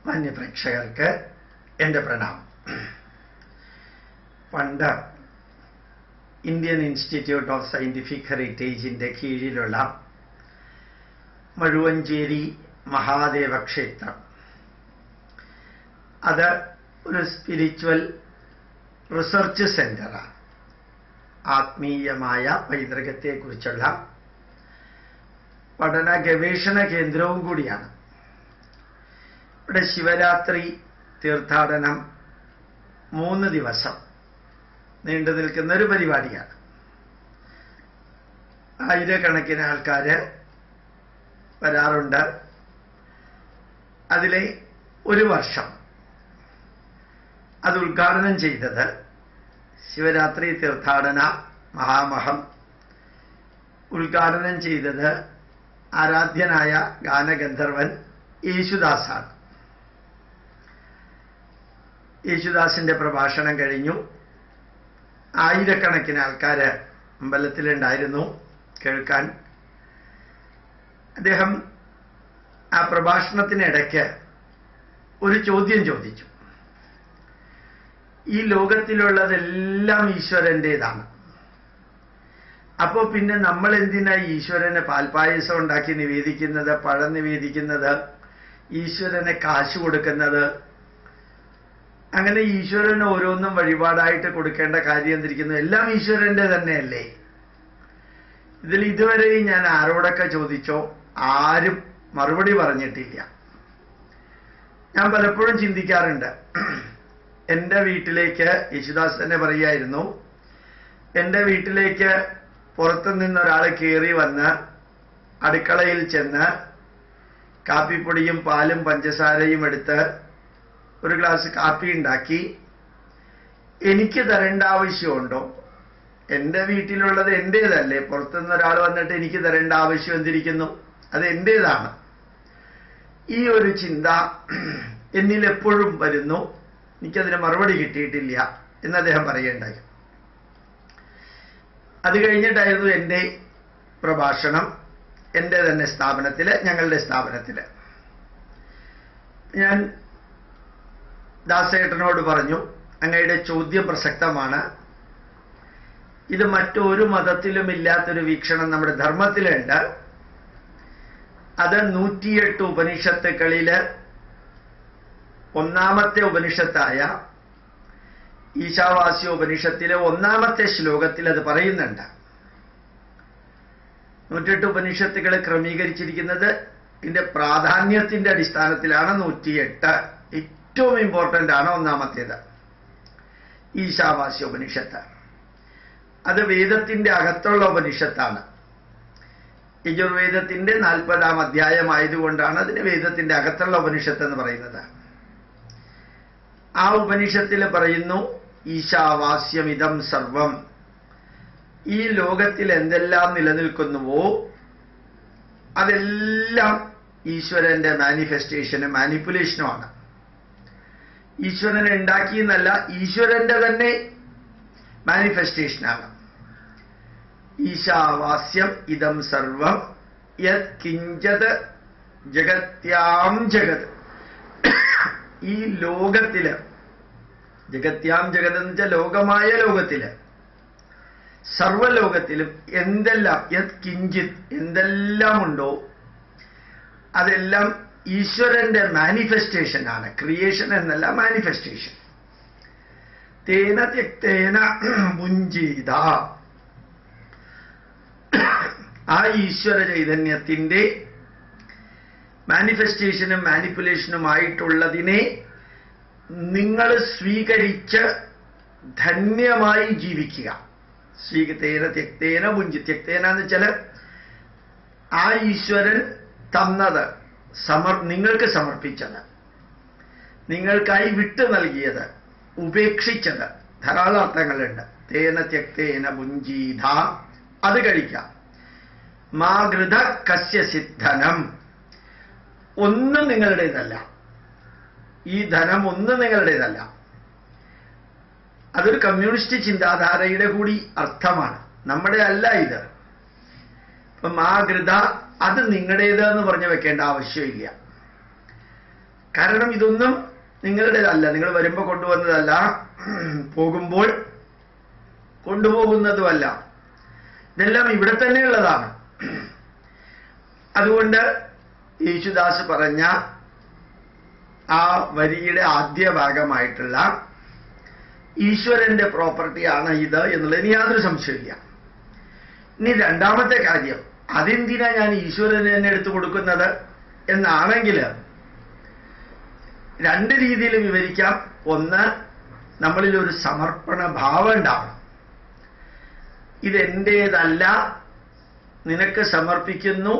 മാന്യപ്രേക്ഷകർക്ക് എൻ്റെ പ്രണാമം. പണ്ട് ഇന്ത്യൻ ഇൻസ്റ്റിറ്റ്യൂട്ട് ഓഫ് സയൻറ്റിഫിക് ഹെറിറ്റേജിൻ്റെ കീഴിലുള്ള മഴുവഞ്ചേരി മഹാദേവ ക്ഷേത്രം, അത് ഒരു സ്പിരിച്വൽ റിസർച്ച് സെൻ്ററാണ്. ആത്മീയമായ പൈതൃകത്തെക്കുറിച്ചുള്ള പഠന ഗവേഷണ കേന്ദ്രവും കൂടിയാണ്. ഇവിടെ ശിവരാത്രി തീർത്ഥാടനം 3 ദിവസം നീണ്ടു നിൽക്കുന്ന ഒരു പരിപാടിയാണ്. ആയിരക്കണക്കിന് ആൾക്കാർ വരാറുണ്ട്. അതിലെ ഒരു വർഷം അത് ഉദ്ഘാടനം ചെയ്തത് ശിവരാത്രി തീർത്ഥാടന മഹാമഹം ഉദ്ഘാടനം ചെയ്തത് ആരാധ്യനായ ഗാനഗന്ധർവൻ യേശുദാസാണ്. യേശുദാസിന്റെ പ്രഭാഷണം കഴിഞ്ഞു. ആയിരക്കണക്കിന് ആൾക്കാർ അമ്പലത്തിലുണ്ടായിരുന്നു കേൾക്കാൻ. അദ്ദേഹം ആ പ്രഭാഷണത്തിനിടയ്ക്ക് ഒരു ചോദ്യം ചോദിച്ചു. ഈ ലോകത്തിലുള്ളതെല്ലാം ഈശ്വരൻ്റെതാണ്. അപ്പോൾ പിന്നെ നമ്മൾ എന്തിനാ ഈശ്വരന് പാൽപ്പായസം ഉണ്ടാക്കി നിവേദിക്കുന്നത്, പഴം നിവേദിക്കുന്നത്, ഈശ്വരന് കാശ് കൊടുക്കുന്നത്? അങ്ങനെ ഈശ്വരന് ഓരോന്നും വഴിപാടായിട്ട് കൊടുക്കേണ്ട കാര്യം എന്തിരിക്കുന്നു? എല്ലാം ഈശ്വരൻ്റെ തന്നെയല്ലേ? ഇതിൽ ഇതുവരെയും ഞാൻ ആരോടൊക്കെ ചോദിച്ചോ ആരും മറുപടി പറഞ്ഞിട്ടില്ല. ഞാൻ പലപ്പോഴും ചിന്തിക്കാറുണ്ട്. എൻ്റെ വീട്ടിലേക്ക് യേശുദാസ് തന്നെ പറയായിരുന്നു, എൻ്റെ വീട്ടിലേക്ക് പുറത്തു നിന്നൊരാൾ കയറി വന്ന് അടുക്കളയിൽ ചെന്ന് കാപ്പിപ്പൊടിയും പാലും പഞ്ചസാരയും എടുത്ത് ഒരു ഗ്ലാസ് കാപ്പി ഉണ്ടാക്കി എനിക്ക് തരേണ്ട ആവശ്യമുണ്ടോ? എൻ്റെ വീട്ടിലുള്ളത് എൻ്റേതല്ലേ? പുറത്തുനിന്നൊരാൾ വന്നിട്ട് എനിക്ക് തരേണ്ട ആവശ്യം എന്തിരിക്കുന്നു? അത് എൻ്റേതാണ്. ഈ ഒരു ചിന്ത എന്നിൽ എപ്പോഴും വരുന്നു. എനിക്കതിന് മറുപടി കിട്ടിയിട്ടില്ല എന്ന് അദ്ദേഹം പറയുകയുണ്ടായി. അത് കഴിഞ്ഞിട്ടായിരുന്നു എൻ്റെ പ്രഭാഷണം എൻ്റെ തന്നെ സ്ഥാപനത്തിൽ, ഞങ്ങളുടെ സ്ഥാപനത്തിൽ. ഞാൻ ദാസേട്ടനോട് പറഞ്ഞു, അങ്ങയുടെ ചോദ്യം പ്രസക്തമാണ്. ഇത് മറ്റൊരു മതത്തിലും ഇല്ലാത്തൊരു വീക്ഷണം നമ്മുടെ ധർമ്മത്തിലുണ്ട്. അത് 108 ഉപനിഷത്തുക്കളിൽ ഒന്നാമത്തെ ഉപനിഷത്തായ ഈശാവാസ്യ ഉപനിഷത്തിലെ 1-ാമത്തെ ശ്ലോകത്തിൽ അത് പറയുന്നുണ്ട്. 108 ഉപനിഷത്തുകൾ ക്രമീകരിച്ചിരിക്കുന്നത് ഇതിന്റെ പ്രാധാന്യത്തിന്റെ അടിസ്ഥാനത്തിലാണ്. 108 ഏറ്റവും ഇമ്പോർട്ടൻ്റ് ആണ്. 1-ാമത്തേത് ഈശാവാസ്യ ഉപനിഷത്ത്. അത് വേദത്തിന്റെ അകത്തുള്ള ഉപനിഷത്താണ്. യജുർവേദത്തിന്റെ 40-ാം അധ്യായമായതുകൊണ്ടാണ് അതിന് വേദത്തിന്റെ അകത്തുള്ള ഉപനിഷത്ത് എന്ന് പറയുന്നത്. ആ ഉപനിഷത്തിൽ പറയുന്നു, ഈശാവാസ്യമിതം സർവം, ഈ ലോകത്തിൽ എന്തെല്ലാം നിലനിൽക്കുന്നുവോ അതെല്ലാം ഈശ്വരന്റെ മാനിഫെസ്റ്റേഷനും മാനിപ്പുലേഷനുമാണ്. ഈശ്വരനെ ഉണ്ടാക്കിയെന്നല്ല, ഈശ്വരന്റെ തന്നെ മാനിഫെസ്റ്റേഷനാണ്. ഈശാവാസ്യം ഇതം സർവം യത് കിഞ്ചത് ജഗത്യാം ജഗത്. ഈ ലോകത്തില്, ജഗത്യാം ജഗത് എന്ന് വെച്ചാൽ ലോകമായ ലോകത്തില്, സർവലോകത്തിലും എന്തെല്ലാം, യത് കിഞ്ചിത് എന്തെല്ലാം ഉണ്ടോ അതെല്ലാം ഈശ്വരന്റെ മാനിഫെസ്റ്റേഷൻ ആണ്. ക്രിയേഷൻ എന്നല്ല, മാനിഫെസ്റ്റേഷൻ. തേന ത്യക്തേന മുഞ്ചീത. ആ ഈശ്വര ചൈതന്യത്തിന്റെ മാനിഫെസ്റ്റേഷനും മാനിപ്പുലേഷനുമായിട്ടുള്ളതിനെ നിങ്ങൾ സ്വീകരിച്ച് ധന്യമായി ജീവിക്കുക. തേന ത്യക്തേന മുഞ്ചി. ത്യക്തേന എന്ന് വെച്ചാൽ ആ ഈശ്വരൻ തന്നത്, നിങ്ങൾക്ക് സമർപ്പിച്ചത്, നിങ്ങൾക്കായി വിട്ടു നൽകിയത്, ഉപേക്ഷിച്ചത്, ധാരാളം അർത്ഥങ്ങളുണ്ട്. തേന ത്യക്തേന ഭുഞ്ചീധ, അത് കഴിക്കാം. മാ ഗൃധ കസ്യ സിദ്ധനം, ഒന്നും നിങ്ങളുടേതല്ല. ഈ ധനം ഒന്നും നിങ്ങളുടേതല്ല. അതൊരു കമ്മ്യൂണിസ്റ്റ് ചിന്താധാരയുടെ കൂടി അർത്ഥമാണ്. നമ്മുടെ അല്ല ഇത്. ഇപ്പൊ മാ ഗൃത, അത് നിങ്ങളുടേത് എന്ന് പറഞ്ഞു വെക്കേണ്ട ആവശ്യമില്ല. കാരണം ഇതൊന്നും നിങ്ങളുടേതല്ല, നിങ്ങൾ വരുമ്പോൾ കൊണ്ടുവന്നതല്ല, പോകുമ്പോൾ കൊണ്ടുപോകുന്നതുമല്ല. ഇതെല്ലാം ഇവിടെ തന്നെയുള്ളതാണ്. അതുകൊണ്ട് യേശുദാസ് പറഞ്ഞ ആ വരിയുടെ ആദ്യ ഭാഗമായിട്ടുള്ള ഈശ്വരന്റെ പ്രോപ്പർട്ടിയാണ് ഇത് എന്നുള്ളതിന് യാതൊരു സംശയമില്ല. ഇനി രണ്ടാമത്തെ കാര്യം, അതെന്തിനാ ഞാൻ ഈശ്വരന് തന്നെ എടുത്തു കൊടുക്കുന്നത് എന്നാണെങ്കിൽ രണ്ട് രീതിയിൽ വിവരിക്കാം. ഒന്ന്, നമ്മളിൽ ഒരു സമർപ്പണ ഭാവം ഉണ്ടാവണം. ഇതെന്റേതല്ല, നിനക്ക് സമർപ്പിക്കുന്നു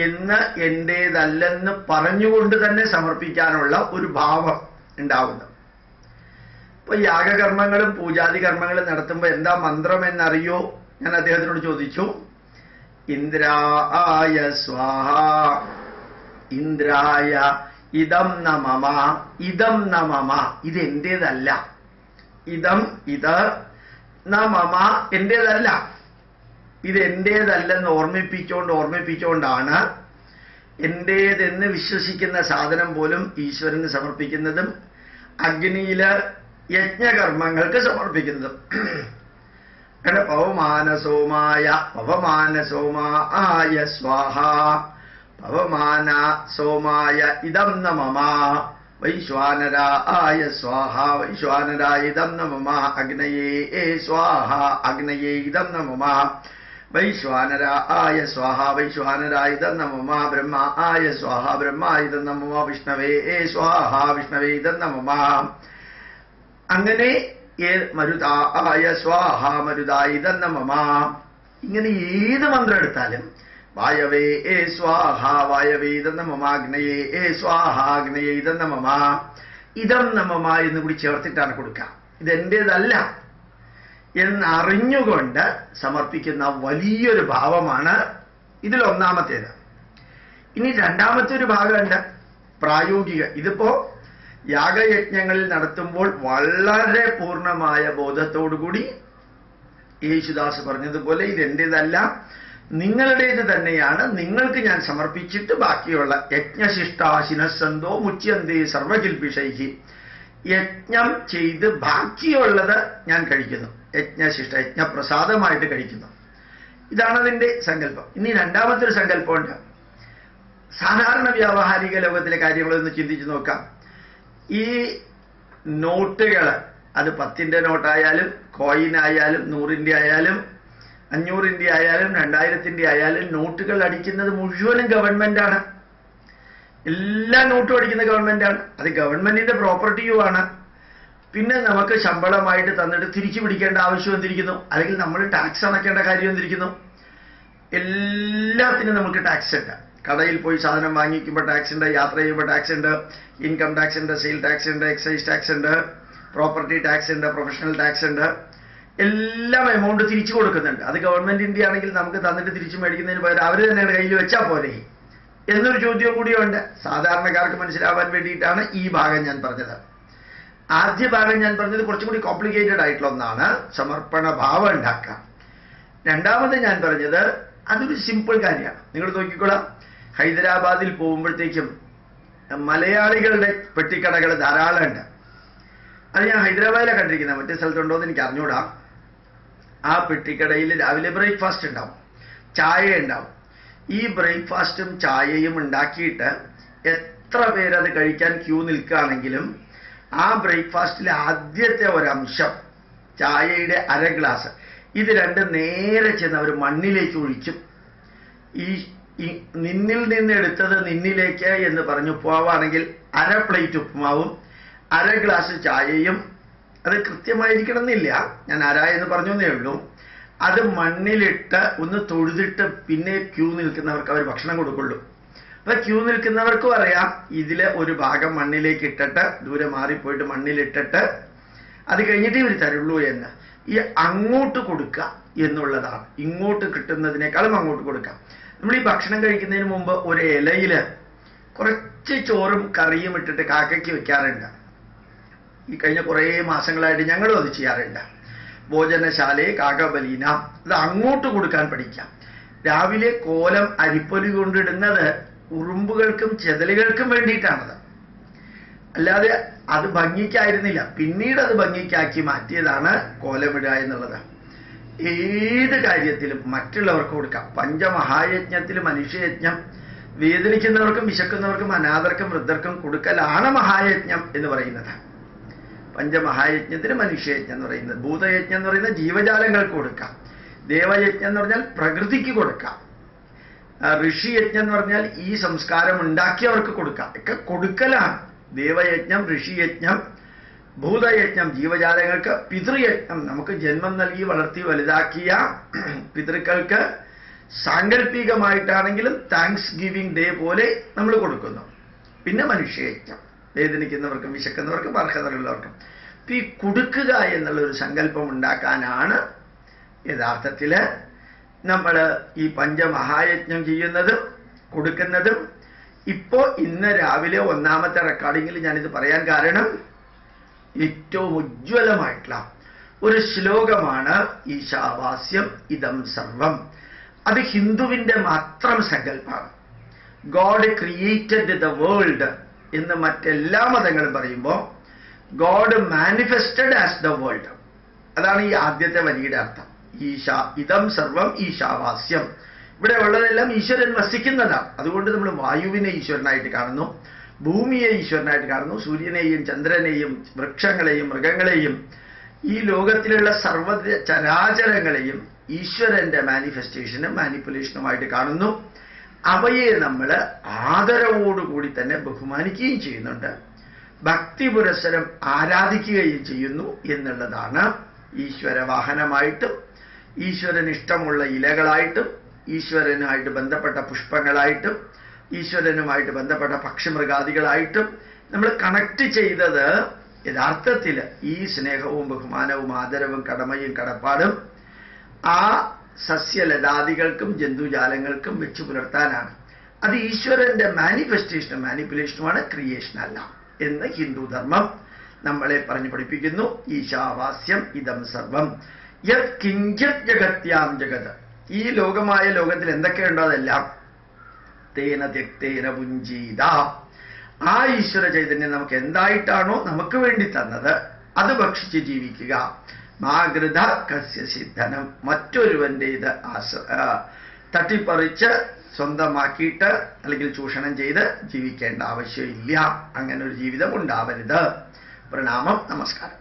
എന്ന് എന്റേതല്ലെന്ന് പറഞ്ഞുകൊണ്ട് തന്നെ സമർപ്പിക്കാനുള്ള ഒരു ഭാവം ഉണ്ടാവുന്നു. ഇപ്പൊ യാഗകർമ്മങ്ങളും പൂജാതി കർമ്മങ്ങളും നടത്തുമ്പോൾ എന്താ മന്ത്രം എന്നറിയോ? ഞാൻ അദ്ദേഹത്തിനോട് ചോദിച്ചു. ഇന്ദ്രായ സ്വാഹ, ഇന്ദ്രായ ഇദം നമമ, ഇദം നമമ, ഇത് എന്റേതല്ല, ഇത് നമമ എന്റേതല്ല, ഇത് എന്റേതല്ലെന്ന് ഓർമ്മിപ്പിച്ചുകൊണ്ടാണ് എന്റേതെന്ന് വിശ്വസിക്കുന്ന സാധനം പോലും ഈശ്വരന് സമർപ്പിക്കുന്നതും അഗ്നിയില് യജ്ഞകർമ്മങ്ങൾക്ക് സമർപ്പിക്കുന്നതും. പവമാനസോമായ സ്വാഹ, പവമാന സോമായ ഇദം നമമ, വൈശ്വാനരായ സ്വാഹ, വൈശ്വാനരായ ഇദം നമമ, അഗ്നയേ സ്വാഹ, അഗ്നയേ ഇദം നമമ, വൈശ്വാനരായ സ്വാഹ, വൈശ്വാനരായ ഇദം നമമ, ബ്രഹ്മായ സ്വാഹ, ബ്രഹ്മായ ഇദം നമമ, വിഷ്ണവേ സ്വാഹ, വിഷ്ണവേ ഇദം നമമ. അങ്ങനെ മരുതായ സ്വാഹ, മരുതായ ഇദം നമമ. ഇങ്ങനെ ഏത് മന്ത്രം എടുത്താലും വായവേ സ്വാഹ, വായവേ ഇദം നമമ, അഗ്നയേ സ്വാഹ, അഗ്നയേ ഇദം നമമ, ഇദം നമമ എന്ന് കൂടി ചേർത്തിട്ടാണ് കൊടുക്കുക. ഇതെന്റേതല്ല എന്നറിഞ്ഞുകൊണ്ട് സമർപ്പിക്കുന്ന വലിയൊരു ഭാവമാണ് ഇതിലൊന്നാമത്തേത്. ഇനി രണ്ടാമത്തെ ഒരു ഭാഗമുണ്ട്, പ്രായോഗിക. ഇതിപ്പോ യാഗയജ്ഞങ്ങളിൽ നടത്തുമ്പോൾ വളരെ പൂർണ്ണമായ ബോധത്തോടുകൂടി യേശുദാസ് പറഞ്ഞതുപോലെ ഇതെന്റേതല്ല, നിങ്ങളുടേത് തന്നെയാണ്, നിങ്ങൾക്ക് ഞാൻ സമർപ്പിച്ചിട്ട് ബാക്കിയുള്ള യജ്ഞശിഷ്ടാശിനസന്തോ മുച്യന്തേ സർവകിൽപിഷൈഹി, യജ്ഞം ചെയ്ത് ബാക്കിയുള്ളത് ഞാൻ കഴിക്കുന്നു, യജ്ഞപ്രസാദമായിട്ട് കഴിക്കുന്നു. ഇതാണ് അതിന്റെ സങ്കല്പം. ഇനി രണ്ടാമത്തെ ഒരു സങ്കല്പമുണ്ട്. സാധാരണ വ്യാവഹാരിക ലോകത്തിലെ കാര്യങ്ങളൊന്ന് ചിന്തിച്ചു നോക്കാം. ഈ നോട്ടുകൾ, അത് 10ന്റെ നോട്ടായാലും കോയിനായാലും 100ന്റെ ആയാലും 500ന്റെ ആയാലും 2000ന്റെ ആയാലും നോട്ടുകൾ അടിക്കുന്നത് മുഴുവനും ഗവൺമെന്റാണ്. എല്ലാ നോട്ടും അടിക്കുന്ന ഗവൺമെന്റാണ്. അത് ഗവൺമെന്റിന്റെ പ്രോപ്പർട്ടിയുമാണ്. പിന്നെ നമുക്ക് ശമ്പളമായിട്ട് തന്നിട്ട് തിരിച്ചു പിടിക്കേണ്ട ആവശ്യം എന്തിരിക്കുന്നു? അല്ലെങ്കിൽ നമ്മൾ ടാക്സ് അടയ്ക്കേണ്ട കാര്യം എന്തിരിക്കുന്നു? എല്ലാത്തിനും നമുക്ക് ടാക്സ് ഉണ്ട്. കടയിൽ പോയി സാധനം വാങ്ങിക്കുമ്പോൾ ടാക്സ് ഉണ്ട്, യാത്ര ചെയ്യുമ്പോൾ ടാക്സ് ഉണ്ട്, ഇൻകം ടാക്സ് ഉണ്ട്, സെയിൽ ടാക്സ് ഉണ്ട്, എക്സൈസ് ടാക്സ് ഉണ്ട്, പ്രോപ്പർട്ടി ടാക്സ് ഉണ്ട്, പ്രൊഫഷണൽ ടാക്സ് ഉണ്ട്. എല്ലാം എമൗണ്ട് തിരിച്ചു കൊടുക്കുന്നുണ്ട്. അത് ഗവൺമെന്റിന്റെ ആണെങ്കിൽ നമുക്ക് തന്നിട്ട് തിരിച്ചു മേടിക്കുന്നതിന് പകരം അവർ തന്നെ കയ്യിൽ വെച്ചാൽ പോരെ എന്നൊരു ചോദ്യം കൂടിയുണ്ട്. സാധാരണക്കാർക്ക് മനസ്സിലാവാൻ വേണ്ടിയിട്ടാണ് ഈ ഭാഗം ഞാൻ പറഞ്ഞത്. ആദ്യ ഭാഗം ഞാൻ പറഞ്ഞത് കുറച്ചും കൂടി കോംപ്ലിക്കേറ്റഡ് ആയിട്ടുള്ള ഒന്നാണ്, സമർപ്പണ ഭാവം ഉണ്ടാക്കാം. രണ്ടാമത് ഞാൻ പറഞ്ഞത് അതൊരു സിമ്പിൾ കാര്യമാണ്. നിങ്ങൾ നോക്കിക്കോളാം, ഹൈദരാബാദിൽ പോകുമ്പോഴത്തേക്കും മലയാളികളുടെ പെട്ടിക്കടകൾ ധാരാളം ഉണ്ട്. അത് ഞാൻ ഹൈദരാബാദിലാണ് കണ്ടിരിക്കുന്നത്, മറ്റേ സ്ഥലത്തുണ്ടോ എന്ന് എനിക്ക് അറിഞ്ഞൂടാ. ആ പെട്ടിക്കടയിൽ രാവിലെ ബ്രേക്ക്ഫാസ്റ്റ് ഉണ്ടാവും, ചായ ഉണ്ടാവും. ഈ ബ്രേക്ക്ഫാസ്റ്റും ചായയും ഉണ്ടാക്കിയിട്ട് എത്ര പേരത് കഴിക്കാൻ ക്യൂ നിൽക്കുകയാണെങ്കിലും ആ ബ്രേക്ക്ഫാസ്റ്റിലെ ആദ്യത്തെ ഒരംശം, ചായയുടെ അര ഗ്ലാസ്, ഇത് രണ്ടും നേരെ ചെന്ന് അവർ മണ്ണിലേക്ക് ഒഴിക്കും. ഈ നിന്നിൽ നിന്ന് എടുത്തത് നിന്നിലേക്ക് എന്ന് പറഞ്ഞു പോവാണെങ്കിൽ അര പ്ലേറ്റ് ഉപ്പുമാവും അര ഗ്ലാസ് ചായയും, അത് കൃത്യമായിരിക്കണം എന്നില്ല, ഞാൻ അര എന്ന് പറഞ്ഞേ ഉള്ളൂ. അത് മണ്ണിലിട്ട് ഒന്ന് തൊഴുതിട്ട് പിന്നെ ക്യൂ നിൽക്കുന്നവർക്ക് അവർ ഭക്ഷണം കൊടുക്കുള്ളൂ. അപ്പൊ ക്യൂ നിൽക്കുന്നവർക്കും അറിയാം ഇതിലെ ഒരു ഭാഗം മണ്ണിലേക്ക് ഇട്ടിട്ട് ദൂരെ മാറിപ്പോയിട്ട് മണ്ണിലിട്ടിട്ട് അത് കഴിഞ്ഞിട്ടേ ഇവർ തരുള്ളൂ എന്ന്. ഈ അങ്ങോട്ട് കൊടുക്കുക എന്നുള്ളതാണ്. ഇങ്ങോട്ട് കിട്ടുന്നതിനേക്കാളും അങ്ങോട്ട് കൊടുക്കാം. നമ്മൾ ഈ ഭക്ഷണം കഴിക്കുന്നതിന് മുമ്പ് ഒരു ഇലയില് കുറച്ച് ചോറും കറിയും ഇട്ടിട്ട് കാക്കയ്ക്ക് വെക്കാറുണ്ട്. ഈ കഴിഞ്ഞ കുറേ മാസങ്ങളായിട്ട് ഞങ്ങളും അത് ചെയ്യാറുണ്ട്. ഭോജനശാലയെ കാക്കബലീന, അത് അങ്ങോട്ട് കൊടുക്കാൻ പഠിക്കാം. രാവിലെ കോലം അരിപ്പൊലി കൊണ്ടിടുന്നത് ഉറുമ്പുകൾക്കും ചെതലുകൾക്കും വേണ്ടിയിട്ടാണത്. അല്ലാതെ അത് ഭംഗിക്കായിരുന്നില്ല. പിന്നീട് അത് ഭംഗിക്കാക്കി മാറ്റിയതാണ് കോലമിടുക എന്നുള്ളത്. ഏത് കാര്യത്തിലും മറ്റുള്ളവർക്ക് കൊടുക്കാം. പഞ്ചമഹായജ്ഞത്തിൽ മനുഷ്യയജ്ഞം വേദനിക്കുന്നവർക്കും വിശക്കുന്നവർക്കും അനാഥർക്കും വൃദ്ധർക്കും കൊടുക്കലാണ് മഹായജ്ഞം എന്ന് പറയുന്നത്. പഞ്ചമഹായജ്ഞത്തിന് മനുഷ്യയജ്ഞം എന്ന് പറയുന്നത്. ഭൂതയജ്ഞം എന്ന് പറയുന്നത് ജീവജാലങ്ങൾക്ക് കൊടുക്കാം. ദേവയജ്ഞം എന്ന് പറഞ്ഞാൽ പ്രകൃതിക്ക് കൊടുക്കാം. ഋഷിയജ്ഞം എന്ന് പറഞ്ഞാൽ ഈ സംസ്കാരം ഉണ്ടാക്കിയവർക്ക് കൊടുക്കാം. ഒക്കെ കൊടുക്കലാണ്. ദേവയജ്ഞം, ഋഷിയജ്ഞം, ഭൂതയജ്ഞം ജീവജാലങ്ങൾക്ക്, പിതൃയജ്ഞം നമുക്ക് ജന്മം നൽകി വളർത്തി വലുതാക്കിയ പിതൃക്കൾക്ക് സാങ്കല്പികമായിട്ടാണെങ്കിലും താങ്ക്സ് ഗിവിംഗ് ഡേ പോലെ നമ്മൾ കൊടുക്കുന്നു. പിന്നെ മനുഷ്യയജ്ഞം വേദനിക്കുന്നവർക്കും വിശക്കുന്നവർക്കും അർഹതയുള്ളവർക്കും. ഈ കൊടുക്കുക എന്നുള്ളൊരു സങ്കല്പം ഉണ്ടാക്കാനാണ് യഥാർത്ഥത്തിൽ നമ്മൾ ഈ പഞ്ചമഹായജ്ഞം ചെയ്യുന്നതും കൊടുക്കുന്നതും. ഇന്ന് രാവിലെ 1ാമത്തെ റെക്കോർഡിങ്ങിൽ ഞാനിത് പറയാൻ കാരണം ഏറ്റവും ഉജ്ജ്വലമായിട്ടുള്ള ഒരു ശ്ലോകമാണ് ഈശാവാസ്യം ഇദം സർവം. അത് ഹിന്ദുവിന്റെ മാത്രം സങ്കല്പമാണ്. ഗോഡ് ക്രിയേറ്റഡ് ദ വേൾഡ് എന്ന് മറ്റെല്ലാ മതങ്ങളും പറയുമ്പോൾ God manifested as the world. അതാണ് ഈ ആദ്യത്തെ വരിയുടെ അർത്ഥം. ഈശാ ഇദം സർവം ഈശാവാസ്യം. ഇവിടെ ഉള്ളതെല്ലാം ഈശ്വരൻ വസിക്കുന്നതാണ്. അതുകൊണ്ട് നമ്മൾ വായുവിനെ ഈശ്വരനായിട്ട് കാണുന്നു, ഭൂമിയെ ഈശ്വരനായിട്ട് കാണുന്നു, സൂര്യനെയും ചന്ദ്രനെയും വൃക്ഷങ്ങളെയും മൃഗങ്ങളെയും ഈ ലോകത്തിലുള്ള സർവ്വ ചരാചരങ്ങളെയും ഈശ്വരന്റെ മാനിഫെസ്റ്റേഷനും മാനിപ്പുലേഷനുമായിട്ട് കാണുന്നു. അവയെ നമ്മൾ ആദരവോടുകൂടി തന്നെ ബഹുമാനിക്കുകയും ചെയ്യുന്നുണ്ട്, ഭക്തി പുരസ്സരം ആരാധിക്കുകയും ചെയ്യുന്നു എന്നുള്ളതാണ്. ഈശ്വരവാഹനമായിട്ടും ഈശ്വരന് ഇഷ്ടമുള്ള ഇലകളായിട്ടും ഈശ്വരനുമായിട്ട് ബന്ധപ്പെട്ട പുഷ്പങ്ങളായിട്ടും ഈശ്വരനുമായിട്ട് ബന്ധപ്പെട്ട പക്ഷിമൃഗാദികളായിട്ടും നമ്മൾ കണക്ട് ചെയ്തത് യഥാർത്ഥത്തിൽ ഈ സ്നേഹവും ബഹുമാനവും ആദരവും കടമയും കടപ്പാടും ആ സസ്യലതാദികൾക്കും ജന്തുജാലങ്ങൾക്കും വെച്ചു പുലർത്താനാണ്. അത് ഈശ്വരന്റെ മാനിഫെസ്റ്റേഷനും മാനിപ്പുലേഷനുമാണ്, ക്രിയേഷൻ അല്ല എന്ന് ഹിന്ദുധർമ്മം നമ്മളെ പറഞ്ഞു പഠിപ്പിക്കുന്നു. ഈശാവാസ്യം ഇദം സർവം യത് കിഞ്ചിത് ജഗത്യാം ജഗത്. ഈ ലോകമായ ലോകത്തിൽ എന്തൊക്കെയുണ്ടോ അതെല്ലാം തേന തെക്തേന പുഞ്ചീത. ആ ഈശ്വര ചൈതന്യം നമുക്ക് എന്തായിട്ടാണോ നമുക്ക് വേണ്ടി തന്നത് അത് ഭക്ഷിച്ച് ജീവിക്കുക. മാഗൃത കസ്യ സിദ്ധനം. മറ്റൊരുവൻ്റേത് തട്ടിപ്പറിച്ച് സ്വന്തമാക്കിയിട്ട് അല്ലെങ്കിൽ ചൂഷണം ചെയ്ത് ജീവിക്കേണ്ട ആവശ്യമില്ല. അങ്ങനെ ഒരു ജീവിതം ഉണ്ടാവരുത്. പ്രണാമം, നമസ്കാരം.